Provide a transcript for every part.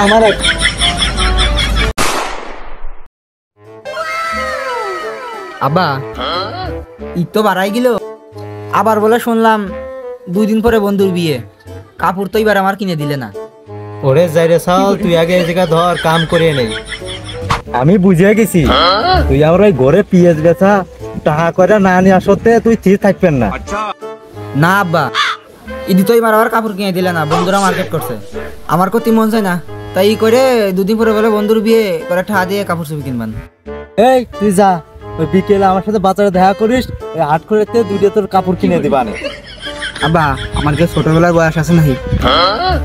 আমার আব্বা ঈদ তো বাড়াই গেল, আবার বলে শুনলাম 2 দিন পরে বন্ধুর বিয়ে, কাপড় তো এবার আমার কিনে দিলে না। ওরে যাই রে সাল, তুই আগে এই জায়গা ধর কাম করে নেই। আমি বুঝে গেছি তুই আমার ওই ঘরে পিএস বেচা টাকা করে না নিয়ে আসতে তুই ঠিক থাকবেন না। না আব্বা, ঈদ তো এবার আবার কাপড় কিনে দিলে না, বন্ধুরা মার্কেট করছে, আমার কত মন চায় না, তাই করে 2 দিন পরে বলে বন্ধুর বিয়ে করে টাকা দিয়ে কাপড় ছবি কিনবান। এই তুই যা, ওই বিকেলে আমার সাথে বাজারে দেখা করিস, ওই 8 করে 2টা তোর কাপড় কিনে দিবানে। আব্বা আমার যে ছোটবেলার বয়স আছে নাকি,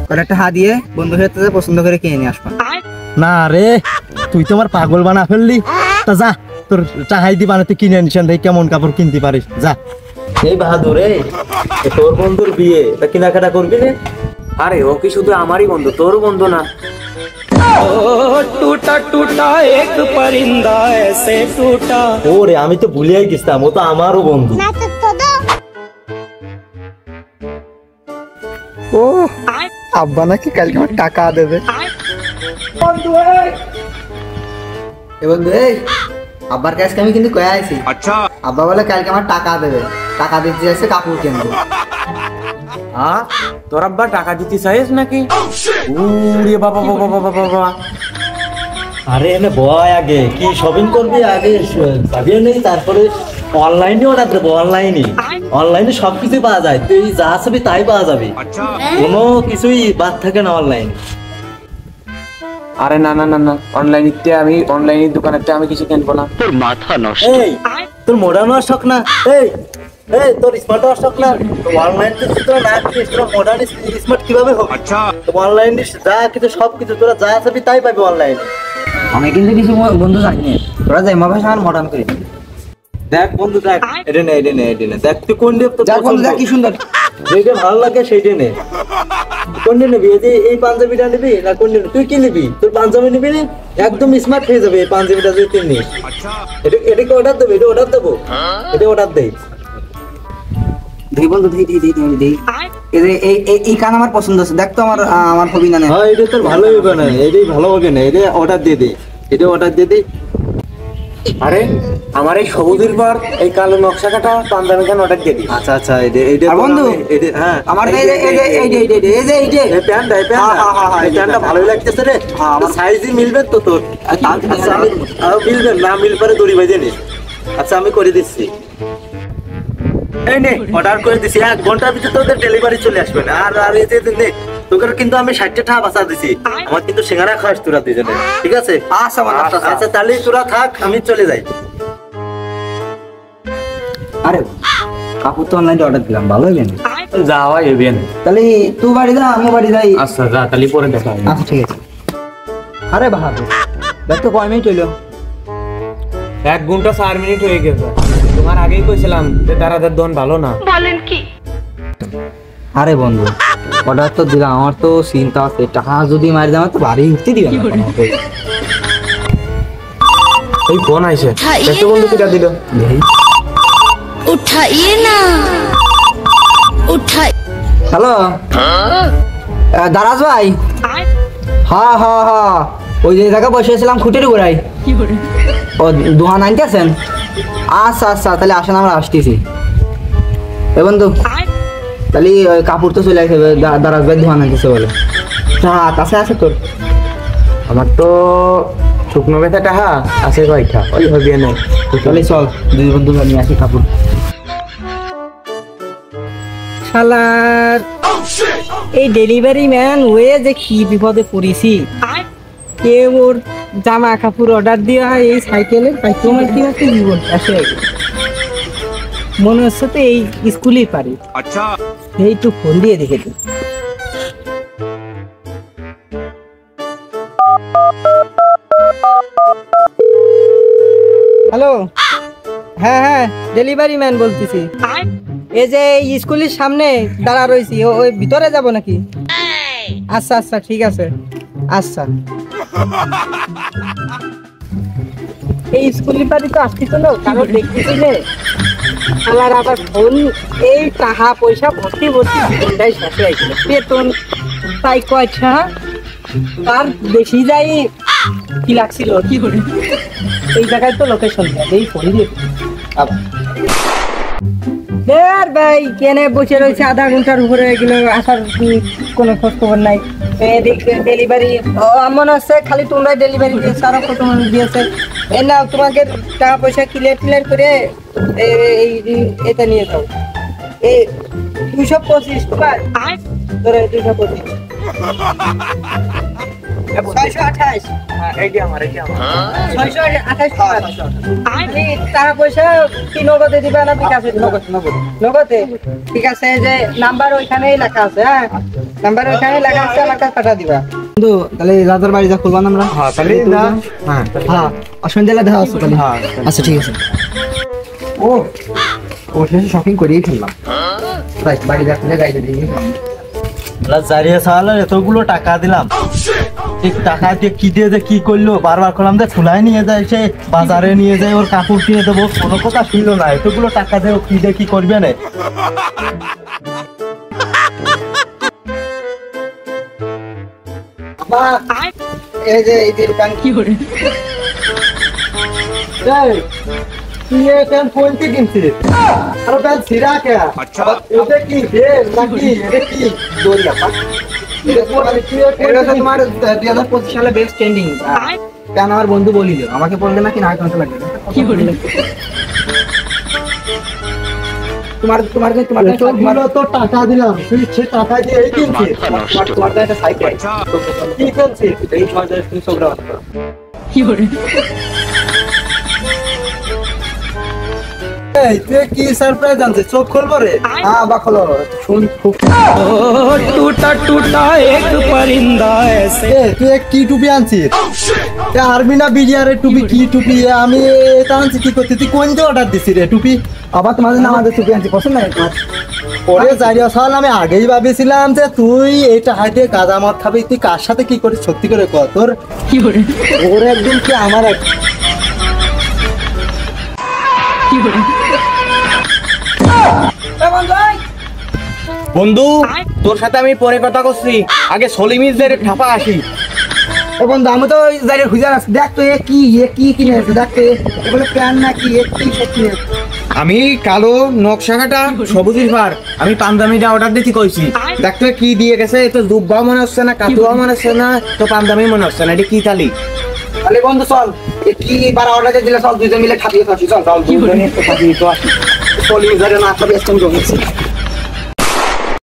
করে একটা হাত দিয়ে বন্ধুর সাথে পছন্দ করে কিনে নিয়ে আসবা। না রে, তুই তো আমার পাগল বানা ফেললি। তা যা, তোর চাহাই দি বানাতে কিনে আনিস, কেমন কাপড় কিনতে পারিস যা। এই বাহাদুর, তোর বন্ধুর বিয়ে, তা কেনাকাটা করবি রে? আরে ও কি শুধু আমারই বন্ধু, তোর বন্ধু না? টুটা টুটা এক পরিন্দা এসে টুটা। ওরে আমি তো ভুলিয়াই গেছিলাম, ও তো আমারও বন্ধু। ও আব্বা নাকি কালকে আমার টাকা দেবে। বন্ধু এই আব্বার কাছে আমি কিন্তু কয়ে আইছি। আচ্ছা আব্বা বলে কালকে আমার টাকা দেবে, টাকা দিতে যাচ্ছে কাপড় কিনবো। হ্যাঁ তোর আব্বা টাকা দিতে চাইস নাকি? উরে বাবা বাবা বাবা বাবা। আরে এনে বয় আগে, কি শপিং করবি আগে যাবিও নেই, তারপরে অনলাইনে অর্ডার দেবো। অনলাইনে সবকিছু পাওয়া যায়, তুই যা চাবি তাই পাওয়া যাবে, কোনো কিছুই বাদ থাকে না অনলাইনে। আরে না না না না, আমি অনলাইনের দোকানেতে আমি কিছু কিনবো না। তোর মাথা নষ্ট। এই তোর মডার্ন হওয়ার শখ না? এই তোর স্মার্ট হওয়ার শখ না? অনলাইন তোরা না কিনিস, তোরা মডার্ন স্মার্ট কিভাবে হবে? অনলাইনে যা কিছু সবকিছু তোরা যা চাবি তাই পাবি অনলাইনে। আমি কিন্তু কিছু বন্ধু জানি, তোরা যাই মা ভাষা মডার্ন করে দেখ বন্ধু, দেখ এটা নে দেখ তুই কোন দেব তো কি সুন্দর, যেটা ভালো লাগে সেইটা নে। কোন নিবি? এই পাঞ্জাবিটা নিবি না কোন নিবি? তুই কি নিবি? তোর পাঞ্জাবি নিবি না? একদম স্মার্ট হয়ে যাবে এই পাঞ্জাবিটা যদি তুই নিস। এটা কি অর্ডার দেবো? এটা অর্ডার দেবো, এটা অর্ডার দেই। দেখি বন্ধু, এই কান আমার পছন্দ আছে, দেখ তো আমার হবি না। হ্যাঁ এটা তোর ভালোই হবে না, এটাই ভালো হবে না, এটা অর্ডার দিয়ে দে, এটা অর্ডার দিয়ে দে। আরে আমার এই সবুজের পর এই কালো নকশা কাটা পাঞ্জাবি খান অর্ডার দিয়ে দিই। আচ্ছা আচ্ছা, এটা বন্ধু হ্যাঁ আমার প্যান্টটা ভালোই লাগতেছে রে, আমার সাইজই মিলবে তো তোর? আচ্ছা আমি মিলবে না, মিল পরে দড়ি বাজে নিস। আচ্ছা আমি করে দিচ্ছি, এই নে অর্ডার করে দিছি, 1 ঘন্টার ভিতরে তোদের ডেলিভারি চলে আসবে না। আর এই যে নে তোকে কিন্তু আমি 60 টাকা বাঁচা দিছি, আমার কিন্তু সিঙ্গারা খাস তোরা দুজনে, ঠিক আছে? আচ্ছা তাহলে তোরা থাক, আমি চলে যাই। আরে কাপড় তো অনলাইনে অর্ডার দিলাম, ভালো হইবে না? যাওয়া এবেন তাহলে তুই বাড়ি যা, আমি বাড়ি যাই। আচ্ছা যা, তাহলে পরে দেখা হবে। আচ্ছা ঠিক আছে। আরে বাহাদুর দেখ তো কয় মিনিট হইলো? 1 ঘন্টা 4 মিনিট হয়ে গেছে। তোমার আগেই কইছিলাম যে তারাদের দন ভালো না। বলেন কি? আরে বন্ধু অর্ডার তো দিলাম, আমার তো চিন্তা আছে, টাকা যদি মারি দেয় তো বাড়ি উঠতে দিবে না। এই ফোন আইছে, দেখতে বন্ধু কিটা দিল। उठाइए ना, उठाइए। হ্যালো দারাজ ভাই? হ্যাঁ হ্যাঁ হ্যাঁ, ওই যে জায়গা বসেছিলাম খুঁটির গোড়ায়, ও দোহান আনতেছেন? আচ্ছা আচ্ছা তাহলে আসেন, আমরা আসতেছি। এ বন্ধু তাহলে ওই কাপড় তো চলে আসবে, দারাজ ভাই দোহান আনতেছে বলে। হ্যাঁ কাছে আছে তোর? আমার তো শুকনো বেথা টাহা আছে কয়টা, ওই হবে না। তাহলে চল 2 বন্ধু নিয়ে আসি কাপড়। শালার এই ডেলিভারি ম্যান হয়ে যে কি বিপদে পড়েছি। কে ওর জামা কাপড় অর্ডার দেওয়া হয় এই সাইকেলের পাইকারি কি হচ্ছে, জীবন আসে মনে হচ্ছে তো এই স্কুলেই পারি। আচ্ছা এই তো ফোন দিয়ে দেখে দিই। হ্যালো, হ্যাঁ ডেলিভারি ম্যান বলতেছি। এই যে স্কুলের সামনে দাঁড়া রয়েছি, ওই ভিতরে যাব নাকি? আচ্ছা আচ্ছা ঠিক আছে। আচ্ছা এই স্কুলের বাড়ি তো আসতেছ না, কারো দেখতেছিলে? আমার আবার ফোন, এই টাকা পয়সা ভর্তি ফোনটাই শেষ হয়ে গেল, বেতন তাই কয়টা তার বেশি যাই কি লাগছিল কি করে এই জায়গায় তো লোকেশন এই ফোন দিয়ে দেয়ার ভাই কেনে বসে রয়েছে আধা ঘন্টার উপরে এগুলো আসার কোনো খোঁজ খবর নাই এদিকে ডেলিভারি এমন আছে খালি তোমরা ডেলিভারি দিয়েছো আরো কত মানুষ দিয়েছে এ না তোমাকে টাকা পয়সা ক্লিয়ার করে এটা নিয়ে যাও এই 225 টাকা ধরে 225 628 এইটা আমার 628 টাকা পয়সা কি নগদে দিবে না বিকাশে নগদে ঠিক আছে যে নাম্বার ওইখানেই লেখা আছে হ্যাঁ নাম্বার ওইখানে লেখা আছে আমার কাছে পাঠা দিবা বন্ধু তাহলে দাদার বাড়ি যা খুলবান আমরা হ্যাঁ তাহলে না হ্যাঁ হ্যাঁ সন্ধ্যাবেলা দেখা হচ্ছে তাহলে হ্যাঁ আচ্ছা ঠিক আছে ও শেষে শপিং করেই ফেললাম রাইট বাড়ি যা খুলে গাড়ি দিয়ে জারিয়া সাহালার এতগুলো টাকা দিলাম ঠিক টাকা দিয়ে কি দিয়ে যে কি করলো বারবার করলাম যে ফুলাই নিয়ে যায় সে বাজারে নিয়ে যায় ওর কাপড় কিনে দেবো কোনো কথা শুনলো না এতগুলো টাকা দিয়ে কি দিয়ে কি করবে না এই যে এই দোকান কি করে তুই প্যান্ট পয়েন্টে কিনছিস আর প্যান্ট ছিঁড়া কে এটা কি নাকি এটা কি দড়িয়া এটা তো তোমার 2025 সালে বেস্ট ট্রেন্ডিং কেন আমার বন্ধু বলিল আমাকে বললে নাকি না কাঁচা লাগে কি করে তোমার এতগুলো তো টাকা দিলাম তুই সে টাকা দিয়ে এই কিনছিস তোমার একটা সাইকেল কি কিনছিস এই সময় তুমি সবরা এই তুই কি সারপ্রাইজ আনছিস চোখ খুলবো রে হ্যাঁ বা খোলো শুন খুব তুই কি টুপি আনছিস আর্মি না বিডিআর টুপি কি টুপি আমি এটা আনছি কি করতে তুই কোন দিয়ে অর্ডার দিছিস রে টুপি আবার তোমাদের নাম আমাদের টুপি আনছি পছন্দ নাই তোমার ওরে জারিয়া সাল আমি আগেই ভাবেছিলাম যে তুই এটা হাতে গাঁজা মদ খাবি তুই কার সাথে কি করিস সত্যি করে কর তোর কি করে ওর একদিন কি আমার এক কি করে বন্ধু তোর সাথে আমি পরে কথা করছি আগে সলিমিজদের ঠাপা আসি ও বন্ধু আমি তো ওই জায়গায় খুঁজে আসছি দেখ তো এ কি কিনে আছে দেখ তো এগুলো প্যান নাকি কি সত্যি আমি কালো নকশা কাটা সবুজের পার আমি পাঞ্জাবিটা অর্ডার দিতে কইছি দেখতে কি দিয়ে গেছে তো দুব্বা মনে হচ্ছে না কাতুয়া মনে হচ্ছে না তো পাঞ্জাবি মনে হচ্ছে না এটা কি তালি তাহলে বন্ধু চল কি বার অর্ডার দিলে চল দুইজন মিলে খাবিয়ে খাচ্ছি চল দুজনে খাবিয়ে তো আসি চলি না খাবে একদম জমেছি